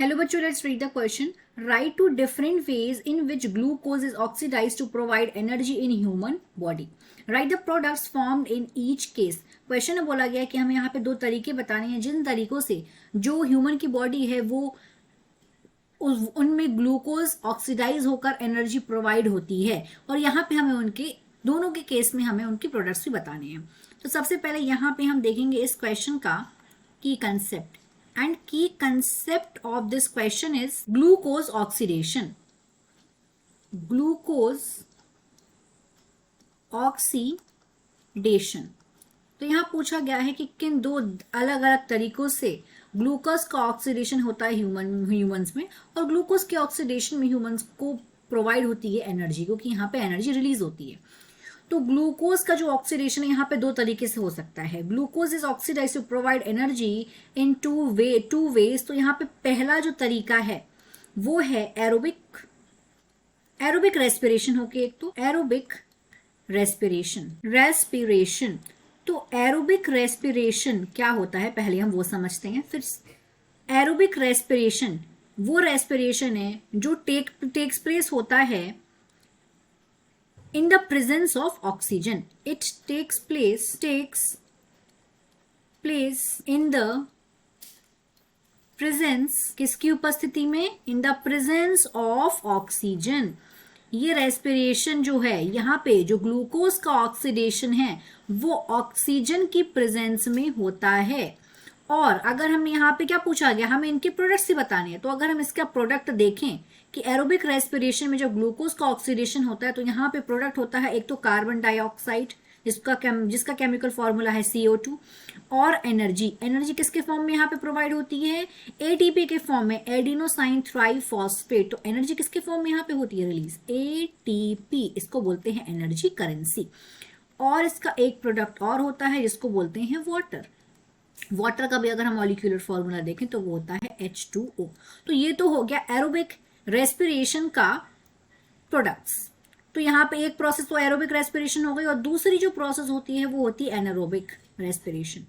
Hello बच्चों, let's read the question. Write two different ways in which glucose is oxidized to provide energy in human body. Write the products formed in each case. Question में बोला गया है कि हमें यहाँ पे दो तरीके बताने हैं जिन तरीकों से जो ह्यूमन की बॉडी है वो उनमें ग्लूकोज ऑक्सीडाइज होकर एनर्जी प्रोवाइड होती है, और यहाँ पे हमें उनके दोनों के केस में हमें उनके प्रोडक्ट्स भी बताने हैं. तो सबसे पहले यहाँ पे हम देखेंगे इस क्वेश्चन का की concept. And key concept of this question is glucose oxidation. Glucose oxidation. तो यहाँ पूछा गया है कि किन दो अलग अलग तरीकों से ग्लूकोज का ऑक्सीडेशन होता है ह्यूमंस में, और ग्लूकोज के ऑक्सीडेशन में ह्यूमंस को प्रोवाइड होती है एनर्जी, क्योंकि यहाँ पे एनर्जी रिलीज होती है. तो ग्लूकोज का जो ऑक्सीडेशन है यहाँ पे दो तरीके से हो सकता है. Glucose is oxidise to provide energy in two ways. तो यहाँ पे पहला जो तरीका है वो है एरोबिक रेस्पिरेशन होके, एक तो एरोबिक रेस्पिरेशन. तो एरोबिक रेस्पिरेशन क्या होता है पहले हम वो समझते हैं. फिर एरोबिक रेस्पिरेशन वो रेस्पिरेशन है जो टेक्स प्लेस होता है in the presence of oxygen. It takes place in the presence, किसकी उपस्थिति में? in the presence of oxygen. ये रेस्पिरेशन जो है यहाँ पे जो ग्लूकोज का ऑक्सीडेशन है वो ऑक्सीजन की प्रेजेंस में होता है. और अगर हमें यहाँ पे क्या पूछा गया, हमें इनके प्रोडक्ट्स ही बताने हैं. तो अगर हम इसका प्रोडक्ट देखें कि एरोबिक रेस्पिरेशन में जब ग्लूकोज का ऑक्सीडेशन होता है तो यहाँ पे प्रोडक्ट होता है एक तो कार्बन डाइऑक्साइड जिसका केमिकल फॉर्मूला है CO2, और एनर्जी किसके फॉर्म में यहाँ पे प्रोवाइड होती है? ATP के फॉर्म में, एडिनोसाइन ट्राइफॉस्फेट. तो एनर्जी किसके फॉर्म में यहाँ पे होती है रिलीज? ATP. इसको बोलते हैं एनर्जी करेंसी. और इसका एक प्रोडक्ट और होता है जिसको बोलते हैं वाटर का भी अगर हम मॉलिक्यूलर फॉर्मूला देखें तो वो होता है H2O. तो ये तो हो गया एरोबिक रेस्पिरेशन का प्रोडक्ट्स. तो यहाँ पे एक प्रोसेस तो एरोबिक रेस्पिरेशन हो गई, और दूसरी जो प्रोसेस होती है वो होती है एनारोबिक रेस्पिरेशन.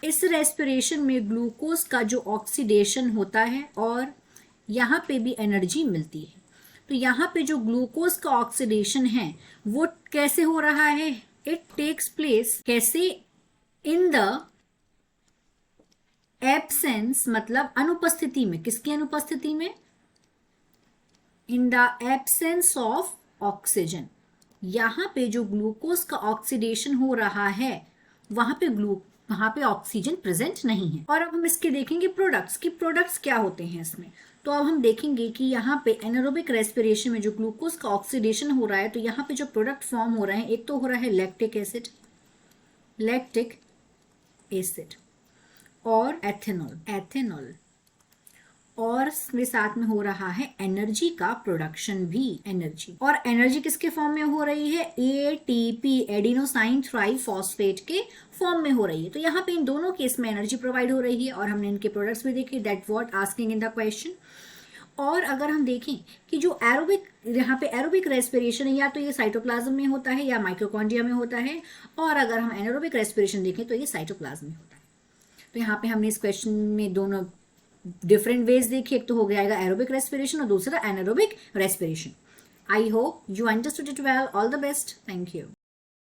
इस रेस्पिरेशन में ग्लूकोज का जो ऑक्सीडेशन होता है और यहाँ पे भी एनर्जी मिलती है. तो यहाँ पे जो ग्लूकोज का ऑक्सीडेशन है वो कैसे हो रहा है? इट टेक्स प्लेस कैसे? इन द एब्सेंस, मतलब अनुपस्थिति में. किसकी अनुपस्थिति में? In the absence of oxygen. यहां पे जो ग्लूकोज का ऑक्सीडेशन हो रहा है वहां पे ऑक्सीजन प्रेजेंट नहीं है. और अब हम इसके देखेंगे प्रोडक्ट्स क्या होते हैं इसमें. तो अब हम देखेंगे कि यहाँ पे एनारोबिक रेस्पिरेशन में जो ग्लूकोज का ऑक्सीडेशन हो रहा है तो यहाँ पे जो प्रोडक्ट फॉर्म हो रहे हैं, एक तो हो रहा है लैक्टिक एसिड और एथेनॉल, और इसके साथ में हो रहा है एनर्जी का प्रोडक्शन भी. और एनर्जी किसके फॉर्म में हो रही है? ATP, एडिनोसाइन ट्राइफॉस्फेट के फॉर्म में हो रही है. तो यहाँ पे इन दोनों केस में एनर्जी प्रोवाइड हो रही है, और हमने इनके प्रोडक्ट्स भी देखे. That what asking in the question. और अगर हम देखें कि जो यहाँ पे एरोबिक रेस्पिरेशन है या तो ये साइटोप्लाज्म में होता है या माइटोकॉन्ड्रिया में होता है, और अगर हम एनारोबिक रेस्पिरेशन देखें तो ये साइटोप्लाज्म में होता है. तो यहाँ पे हमने इस क्वेश्चन में दोनों डिफरेंट वेज देखी. एक तो हो जाएगा एरोबिक रेस्पिरेशन और दूसरा anaerobic respiration. I hope you understood it well. All the best. Thank you.